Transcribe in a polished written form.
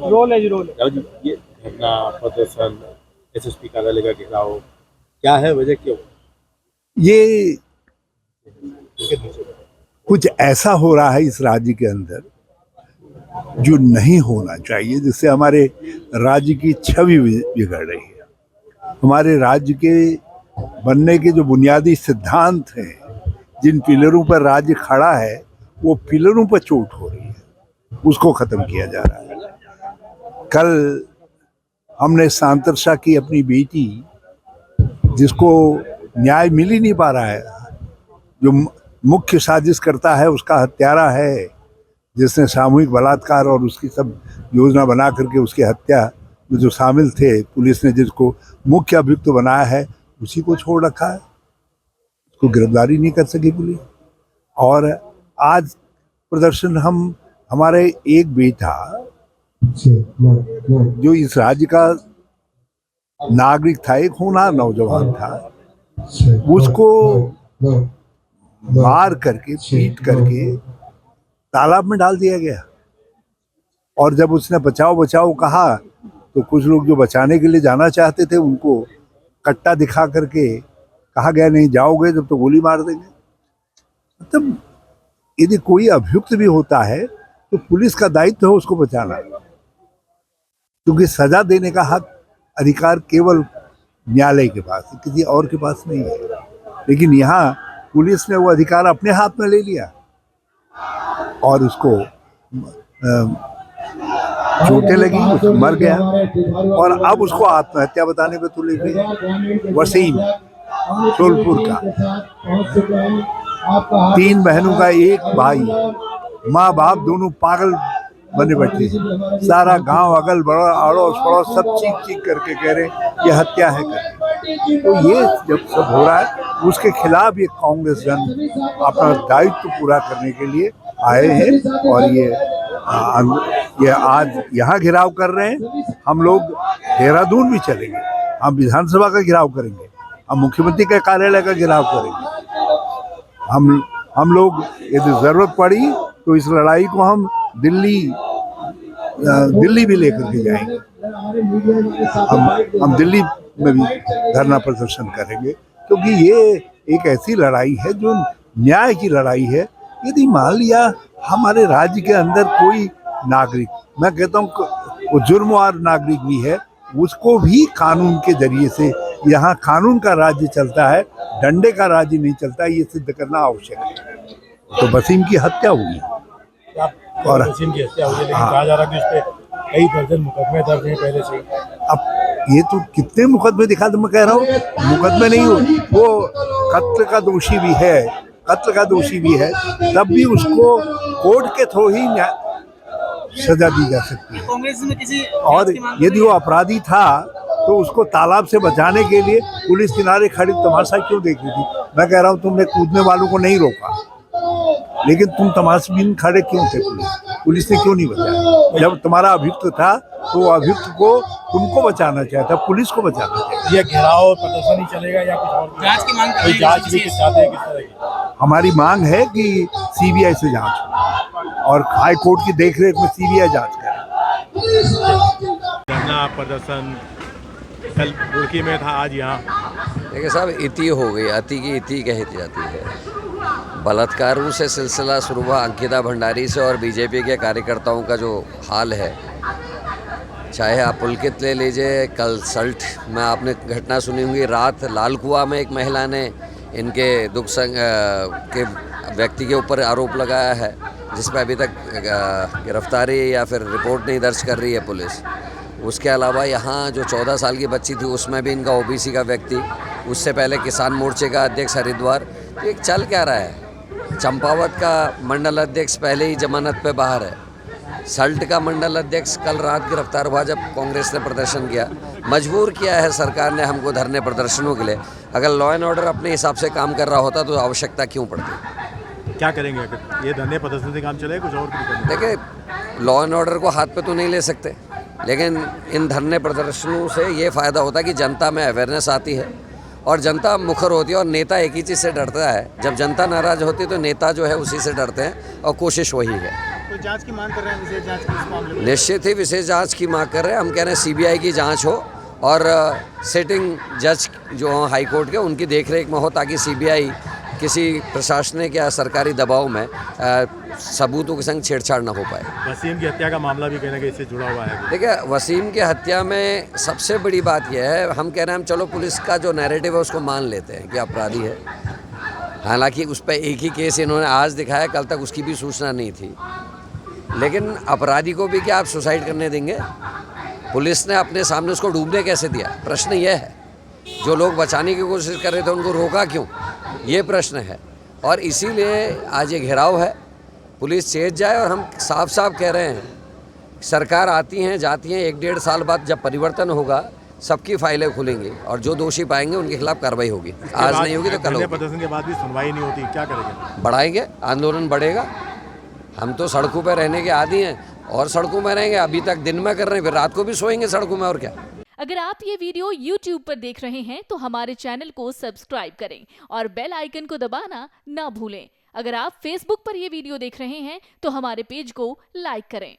Role है जी, role है। राहुल जी, ये धरना प्रदर्शन, एसएसपी कार्यालय का घेराव, क्या है वजह, क्यों? ये कुछ ऐसा हो रहा है इस राज्य के अंदर जो नहीं होना चाहिए, जिससे हमारे राज्य की छवि बिगड़ रही है। हमारे राज्य के बनने के जो बुनियादी सिद्धांत हैं, जिन पिलरों पर राज्य खड़ा है, वो पिलरों पर चोट हो रही है, उसको खत्म किया जा रहा है। कल हमने सांतरशा की अपनी बेटी, जिसको न्याय मिल ही नहीं पा रहा है, जो मुख्य साजिश करता है, उसका हत्यारा है, जिसने सामूहिक बलात्कार और उसकी सब योजना बना करके उसकी हत्या में जो शामिल थे, पुलिस ने जिसको मुख्य अभियुक्त बनाया है, उसी को छोड़ रखा है। उसको गिरफ्तारी नहीं कर सकी पुलिस। और आज प्रदर्शन हमारे एक बेटा जो इस राज्य का नागरिक था, एक होनहार नौजवान था, उसको मार करके, पीट करके तालाब में डाल दिया गया। और जब उसने बचाओ बचाओ कहा, तो कुछ लोग जो बचाने के लिए जाना चाहते थे, उनको कट्टा दिखा करके कहा गया, नहीं जाओगे जब तो गोली मार देंगे। मतलब यदि कोई अभियुक्त भी होता है तो पुलिस का दायित्व है उसको बचाना, क्योंकि सजा देने का हक, अधिकार केवल न्यायालय के पास है, किसी और के पास नहीं है। लेकिन यहाँ पुलिस ने वो अधिकार अपने हाथ में ले लिया और उसको चोटें लगी, उसको मर गया। और अब उसको आत्महत्या बताने पे तुले हुए। वसीम सोलपुर का, 3 बहनों का एक भाई, माँ बाप दोनों पागल बने बैठे, सारा गांव, अगल बगल, अड़ोस पड़ोस सब चीख चीख करके कह रहे हैं ये हत्या है करके। तो ये जब सब हो रहा है, उसके खिलाफ ये कांग्रेस जन अपना दायित्व पूरा करने के लिए आए हैं। और ये आज यहाँ घेराव कर रहे हैं। हम लोग देहरादून भी चलेंगे, हम विधानसभा का घेराव करेंगे, हम मुख्यमंत्री के कार्यालय का घेराव करेंगे। हम लोग यदि जरूरत पड़ी तो इस लड़ाई को हम दिल्ली भी लेकर के जाएंगे। हम दिल्ली में भी धरना प्रदर्शन करेंगे, क्योंकि ये एक ऐसी लड़ाई है जो न्याय की लड़ाई है। यदि मान लिया हमारे राज्य के अंदर कोई नागरिक, मैं कहता हूँ वो जुर्मवार नागरिक भी है, उसको भी कानून के जरिए से, यहाँ कानून का राज्य चलता है, डंडे का राज्य नहीं चलता, ये सिद्ध करना आवश्यक है। तो वसीम की हत्या हुई और वसीम की हत्या हुई, लेकिन कहा जा रहा है कि उस पर कई दर्जन मुकदमे दर्ज हैं पहले से। अब ये तो कितने मुकदमे दिखा, तो मैं कह रहा हूँ मुकदमे नहीं हो, वो कत्ल का दोषी भी है, कत्ल का दोषी भी है, तब भी उसको कोर्ट के थ्रू ही सजा दी जा सकती है। और यदि वो अपराधी था तो उसको तालाब से बचाने के लिए पुलिस किनारे खड़ी तमाशा क्यों देख रही थी? मैं कह रहा हूँ तुमने कूदने वालों को नहीं रोका, लेकिन तुम तमाशबीन खड़े क्यों थे? पुलिस ने क्यों नहीं बचाया? जब तुम्हारा अभियुक्त था तो अभियुक्त को तुमको बचाना चाहिए था, पुलिस को बचाना चाहिए। ये घेराव प्रदर्शन ही चलेगा या कुछ और? जांच की मांग कर रहे हैं, जांच भी चाहते हैं किस तरह की? हमारी मांग है कि सीबीआई से जांच हो और हाई कोर्ट की देखरेख में सीबीआई जांच करे। धरना प्रदर्शन कल रुड़की में था, आज यहाँ। देखिए साहब, इति हो गई, अति की इति कही जाती है। बलात्कारों से सिलसिला शुरू हुआ अंकिता भंडारी से, और बीजेपी के कार्यकर्ताओं का जो हाल है, चाहे आप पुलकित ले लीजिए, कल सल्ट में आपने घटना सुनी होंगी, रात लाल कुआं में एक महिला ने इनके दुख के व्यक्ति के ऊपर आरोप लगाया है, जिस पर अभी तक गिरफ्तारी या फिर रिपोर्ट नहीं दर्ज कर रही है पुलिस। उसके अलावा यहाँ जो 14 साल की बच्ची थी, उसमें भी इनका ओबीसी का व्यक्ति, उससे पहले किसान मोर्चे का अध्यक्ष हरिद्वार। तो एक चल क्या रहा है, चंपावत का मंडल अध्यक्ष पहले ही जमानत पे बाहर है, सल्ट का मंडल अध्यक्ष कल रात गिरफ्तार हुआ जब कांग्रेस ने प्रदर्शन किया। मजबूर किया है सरकार ने हमको धरने प्रदर्शनों के लिए। अगर लॉ एंड ऑर्डर अपने हिसाब से काम कर रहा होता तो आवश्यकता क्यों पड़ती? क्या करेंगे अगर ये धरने प्रदर्शन से काम चलेगा, कुछ और भी करेंगे? देखिए, लॉ एंड ऑर्डर को हाथ पे तो नहीं ले सकते, लेकिन इन धरने प्रदर्शनों से ये फ़ायदा होता है कि जनता में अवेयरनेस आती है और जनता मुखर होती है। और नेता एक ही चीज़ से डरता है, जब जनता नाराज़ होती है तो नेता जो है उसी से डरते हैं, और कोशिश वही है। कोई जांच की मांग कर रहे हैं, विशेष जांच की इस मामले में? निश्चित ही विशेष जांच की मांग कर रहे हैं। हम कह रहे हैं सीबीआई की जांच हो और सिटिंग जज जो हैं हाई कोर्ट के, उनकी देखरेख में हो, ताकि सीबीआई किसी प्रशासनिक या सरकारी दबाव में सबूतों के संग छेड़छाड़ न हो पाए। वसीम की हत्या का मामला भी कहने के इससे जुड़ा हुआ है। देखिए, वसीम की हत्या में सबसे बड़ी बात यह है, हम कह रहे हैं हम चलो पुलिस का जो नैरेटिव है उसको मान लेते हैं कि अपराधी है। हालांकि उस पर एक ही केस इन्होंने आज दिखाया, कल तक उसकी भी सूचना नहीं थी। लेकिन अपराधी को भी क्या आप सुसाइड करने देंगे? पुलिस ने अपने सामने उसको डूबने कैसे दिया? प्रश्न यह है। जो लोग बचाने की कोशिश कर रहे थे उनको रोका क्यों? ये प्रश्न है। और इसीलिए आज ये घेराव है, पुलिस चेत जाए। और हम साफ साफ कह रहे हैं, सरकार आती हैं जाती हैं, 1-1.5 साल बाद जब परिवर्तन होगा सबकी फाइलें खुलेंगी और जो दोषी पाएंगे उनके खिलाफ कार्रवाई होगी। आज नहीं होगी तो कल होगी। प्रदर्शन के बाद भी सुनवाई नहीं होती, क्या करेंगे? बढ़ाएंगे, आंदोलन बढ़ेगा। हम तो सड़कों पर रहने के आदी हैं और सड़कों में रहेंगे। अभी तक दिन में कर रहे हैं, फिर रात को भी सोएंगे सड़कों में, और क्या। अगर आप ये वीडियो YouTube पर देख रहे हैं तो हमारे चैनल को सब्सक्राइब करें और बेल आइकन को दबाना ना भूलें। अगर आप Facebook पर ये वीडियो देख रहे हैं तो हमारे पेज को लाइक करें।